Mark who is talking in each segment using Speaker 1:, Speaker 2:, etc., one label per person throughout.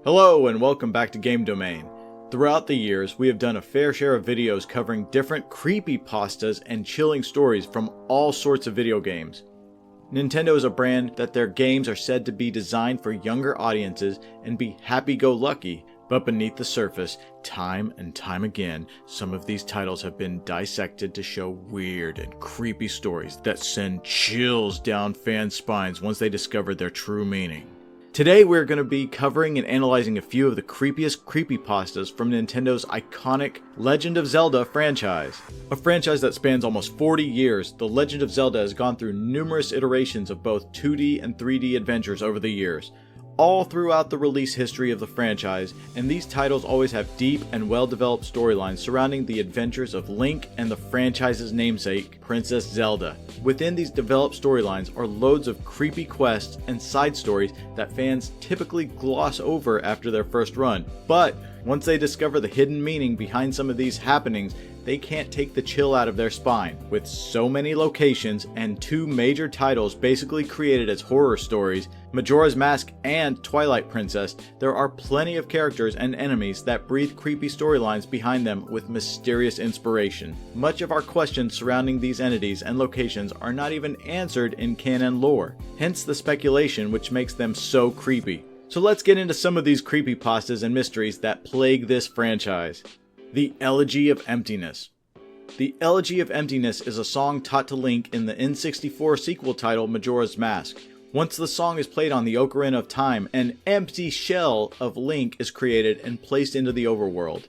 Speaker 1: Hello and welcome back to Game Domain. Throughout the years, we have done a fair share of videos covering different creepypastas and chilling stories from all sorts of video games. Nintendo is a brand that their games are said to be designed for younger audiences and be happy-go-lucky, but beneath the surface, time and time again, some of these titles have been dissected to show weird and creepy stories that send chills down fans' spines once they discover their true meaning. Today we're going to be covering and analyzing a few of the creepiest creepypastas from Nintendo's iconic Legend of Zelda franchise. A franchise that spans almost 40 years, The Legend of Zelda has gone through numerous iterations of both 2D and 3D adventures over the years, all throughout the release history of the franchise, and these titles always have deep and well-developed storylines surrounding the adventures of Link and the franchise's namesake, Princess Zelda. Within these developed storylines are loads of creepy quests and side stories that fans typically gloss over after their first run, but once they discover the hidden meaning behind some of these happenings, they can't take the chill out of their spine. With so many locations and two major titles basically created as horror stories, Majora's Mask and Twilight Princess, there are plenty of characters and enemies that breathe creepy storylines behind them with mysterious inspiration. Much of our questions surrounding these entities and locations are not even answered in canon lore, hence the speculation which makes them so creepy. So let's get into some of these creepypastas and mysteries that plague this franchise. The Elegy of Emptiness. The Elegy of Emptiness is a song taught to Link in the N64 sequel title Majora's Mask. Once the song is played on the Ocarina of Time, an empty shell of Link is created and placed into the overworld.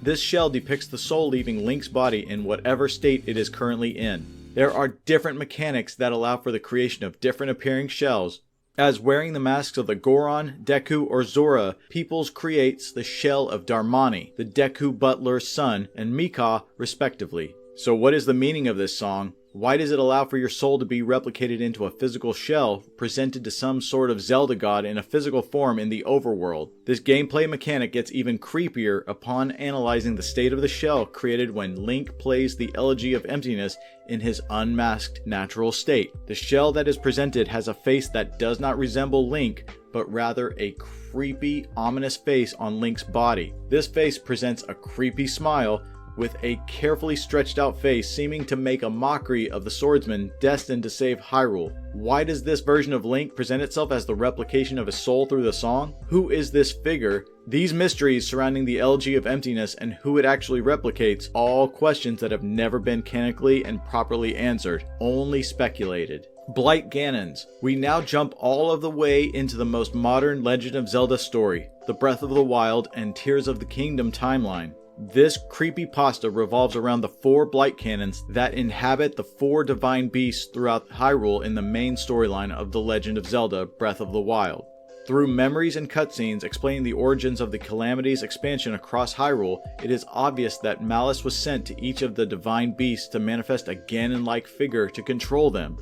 Speaker 1: This shell depicts the soul leaving Link's body in whatever state it is currently in. There are different mechanics that allow for the creation of different appearing shells. As wearing the masks of the Goron, Deku, or Zora, Peoples creates the shell of Darmani, the Deku Butler's son, and Mika, respectively. So what is the meaning of this song? Why does it allow for your soul to be replicated into a physical shell, presented to some sort of Zelda god in a physical form in the overworld? This gameplay mechanic gets even creepier upon analyzing the state of the shell created when Link plays the Elegy of Emptiness in his unmasked natural state. The shell that is presented has a face that does not resemble Link, but rather a creepy, ominous face on Link's body. This face presents a creepy smile, with a carefully stretched out face seeming to make a mockery of the swordsman destined to save Hyrule. Why does this version of Link present itself as the replication of his soul through the song? Who is this figure? These mysteries surrounding the Elegy of Emptiness and who it actually replicates, all questions that have never been canonically and properly answered, only speculated. Blight Ganons. We now jump all of the way into the most modern Legend of Zelda story, the Breath of the Wild and Tears of the Kingdom timeline. This creepypasta revolves around the 4 blight cannons that inhabit the 4 divine beasts throughout Hyrule in the main storyline of The Legend of Zelda: Breath of the Wild. Through memories and cutscenes explaining the origins of the Calamity's expansion across Hyrule, it is obvious that malice was sent to each of the divine beasts to manifest a Ganon-like figure to control them.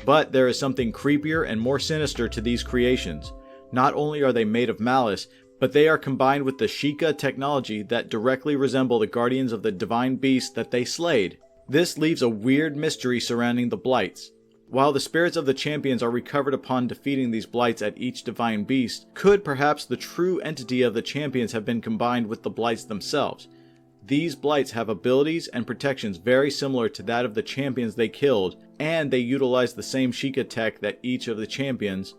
Speaker 1: But there is something creepier and more sinister to these creations. Not only are they made of malice, but they are combined with the Sheikah technology that directly resemble the guardians of the divine beast that they slayed. This leaves a weird mystery surrounding the blights. While the spirits of the champions are recovered upon defeating these blights at each divine beast, could perhaps the true entity of the champions have been combined with the blights themselves? These blights have abilities and protections very similar to that of the champions they killed, and they utilize the same Sheikah tech that each of the champions,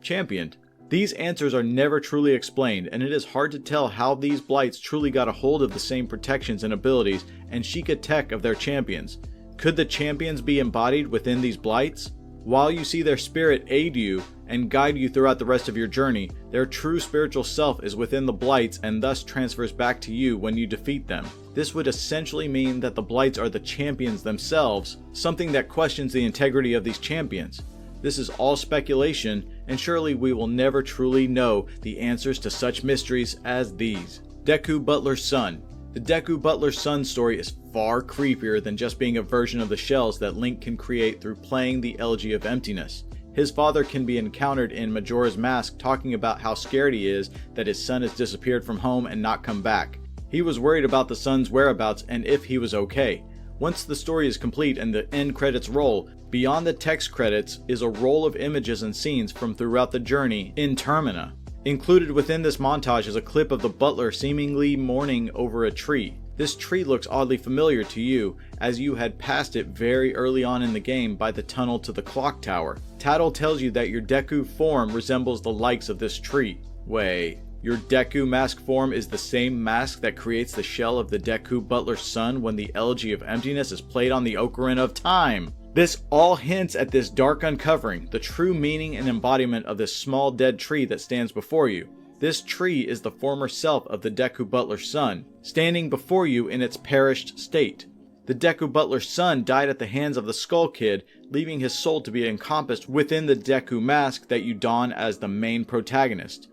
Speaker 1: championed. These answers are never truly explained, and it is hard to tell how these blights truly got a hold of the same protections and abilities and Sheikah tech of their champions. Could the champions be embodied within these blights? While you see their spirit aid you and guide you throughout the rest of your journey, their true spiritual self is within the blights and thus transfers back to you when you defeat them. This would essentially mean that the blights are the champions themselves, something that questions the integrity of these champions. This is all speculation, and surely we will never truly know the answers to such mysteries as these. Deku Butler's son. The Deku Butler's son story is far creepier than just being a version of the shells that Link can create through playing the Elegy of Emptiness. His father can be encountered in Majora's Mask talking about how scared he is that his son has disappeared from home and not come back. He was worried about the son's whereabouts and if he was okay. Once the story is complete and the end credits roll, beyond the text credits is a roll of images and scenes from throughout the journey in Termina. Included within this montage is a clip of the butler seemingly mourning over a tree. This tree looks oddly familiar to you, as you had passed it very early on in the game by the tunnel to the clock tower. Tattle tells you that your Deku form resembles the likes of this tree. Wait, your Deku mask form is the same mask that creates the shell of the Deku Butler's son when the Elegy of Emptiness is played on the Ocarina of Time. This all hints at this dark uncovering, the true meaning and embodiment of this small dead tree that stands before you. This tree is the former self of the Deku Butler's son, standing before you in its perished state. The Deku Butler's son died at the hands of the Skull Kid, leaving his soul to be encompassed within the Deku mask that you don as the main protagonist.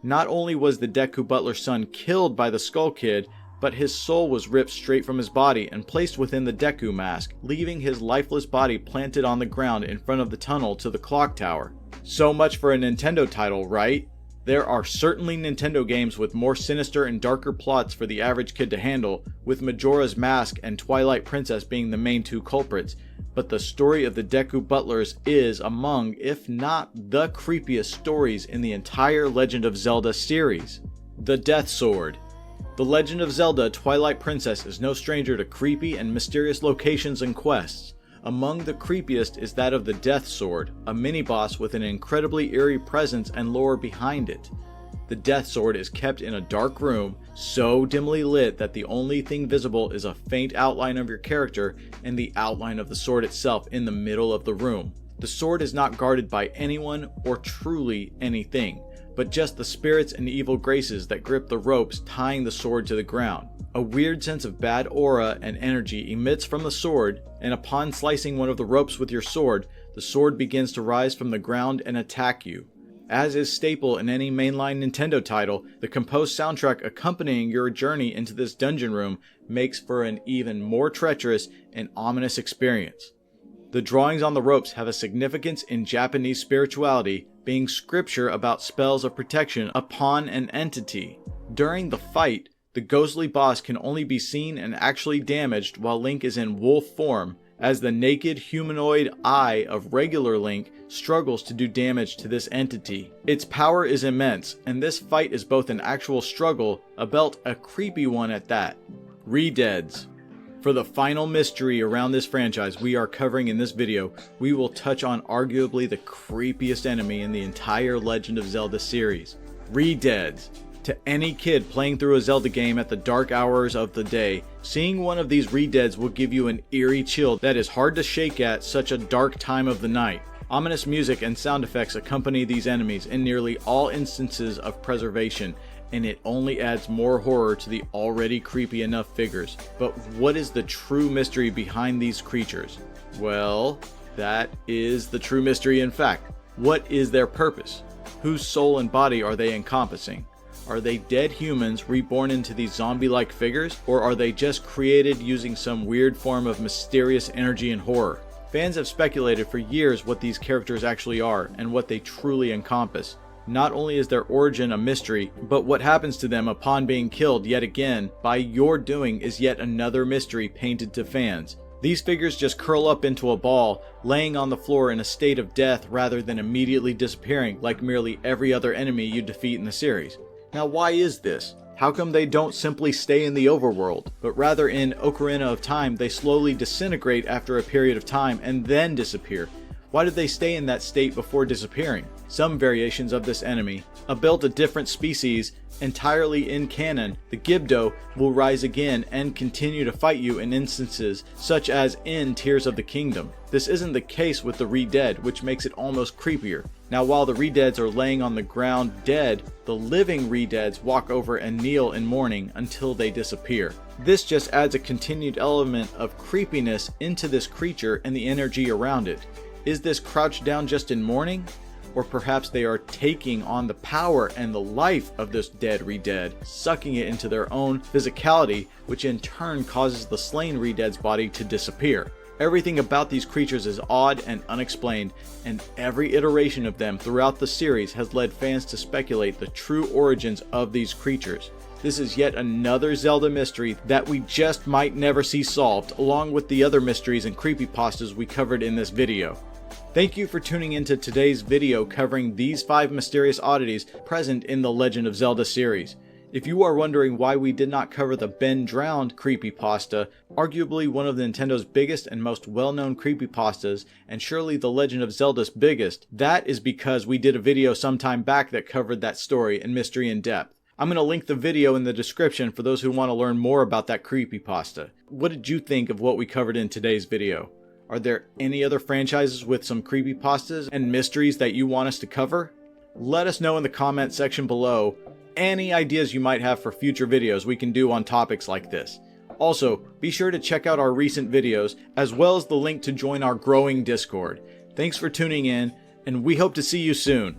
Speaker 1: Not only was the Deku Butler's son killed by the Skull Kid, but his soul was ripped straight from his body and placed within the Deku mask, leaving his lifeless body planted on the ground in front of the tunnel to the clock tower. So much for a Nintendo title, right? There are certainly Nintendo games with more sinister and darker plots for the average kid to handle, with Majora's Mask and Twilight Princess being the main two culprits, but the story of the Deku Butlers is among, if not the creepiest stories in the entire Legend of Zelda series. The Death Sword. The Legend of Zelda Twilight Princess is no stranger to creepy and mysterious locations and quests. Among the creepiest is that of the Death Sword, a mini-boss with an incredibly eerie presence and lore behind it. The Death Sword is kept in a dark room, so dimly lit that the only thing visible is a faint outline of your character and the outline of the sword itself in the middle of the room. The sword is not guarded by anyone or truly anything, but just the spirits and evil graces that grip the ropes tying the sword to the ground. A weird sense of bad aura and energy emits from the sword, and upon slicing one of the ropes with your sword, the sword begins to rise from the ground and attack you. As is staple in any mainline Nintendo title, the composed soundtrack accompanying your journey into this dungeon room makes for an even more treacherous and ominous experience. The drawings on the ropes have a significance in Japanese spirituality, being scripture about spells of protection upon an entity. During the fight, the ghostly boss can only be seen and actually damaged while Link is in wolf form, as the naked humanoid eye of regular Link struggles to do damage to this entity. Its power is immense, and this fight is both an actual struggle, albeit a creepy one at that. Redeads. For the final mystery around this franchise we are covering in this video, we will touch on arguably the creepiest enemy in the entire Legend of Zelda series, Redeads. To any kid playing through a Zelda game at the dark hours of the day, seeing one of these Redeads will give you an eerie chill that is hard to shake at such a dark time of the night. Ominous music and sound effects accompany these enemies in nearly all instances of preservation, and it only adds more horror to the already creepy enough figures. But what is the true mystery behind these creatures? Well, that is the true mystery in fact. What is their purpose? Whose soul and body are they encompassing? Are they dead humans reborn into these zombie-like figures, or are they just created using some weird form of mysterious energy and horror? Fans have speculated for years what these characters actually are and what they truly encompass. Not only is their origin a mystery, but what happens to them upon being killed yet again by your doing is yet another mystery painted to fans. These figures just curl up into a ball, laying on the floor in a state of death rather than immediately disappearing like merely every other enemy you defeat in the series. Now why is this? How come they don't simply stay in the overworld, but rather in Ocarina of Time they slowly disintegrate after a period of time and then disappear? Why did they stay in that state before disappearing? Some variations of this enemy, built a different species, entirely in canon, the Gibdo will rise again and continue to fight you in instances such as in Tears of the Kingdom. This isn't the case with the Redead, which makes it almost creepier. Now while the Redeads are laying on the ground dead, the living Redeads walk over and kneel in mourning until they disappear. This just adds a continued element of creepiness into this creature and the energy around it. Is this crouched down just in mourning? Or perhaps they are taking on the power and the life of this dead Redead, sucking it into their own physicality, which in turn causes the slain Redead's body to disappear. Everything about these creatures is odd and unexplained, and every iteration of them throughout the series has led fans to speculate the true origins of these creatures. This is yet another Zelda mystery that we just might never see solved, along with the other mysteries and creepypastas we covered in this video. Thank you for tuning into today's video covering these 5 mysterious oddities present in the Legend of Zelda series. If you are wondering why we did not cover the Ben Drowned creepypasta, arguably one of Nintendo's biggest and most well-known creepypastas, and surely the Legend of Zelda's biggest, that is because we did a video sometime back that covered that story and mystery in depth. I'm going to link the video in the description for those who want to learn more about that creepypasta. What did you think of what we covered in today's video? Are there any other franchises with some creepypastas and mysteries that you want us to cover? Let us know in the comment section below any ideas you might have for future videos we can do on topics like this. Also, be sure to check out our recent videos as well as the link to join our growing Discord. Thanks for tuning in, and we hope to see you soon.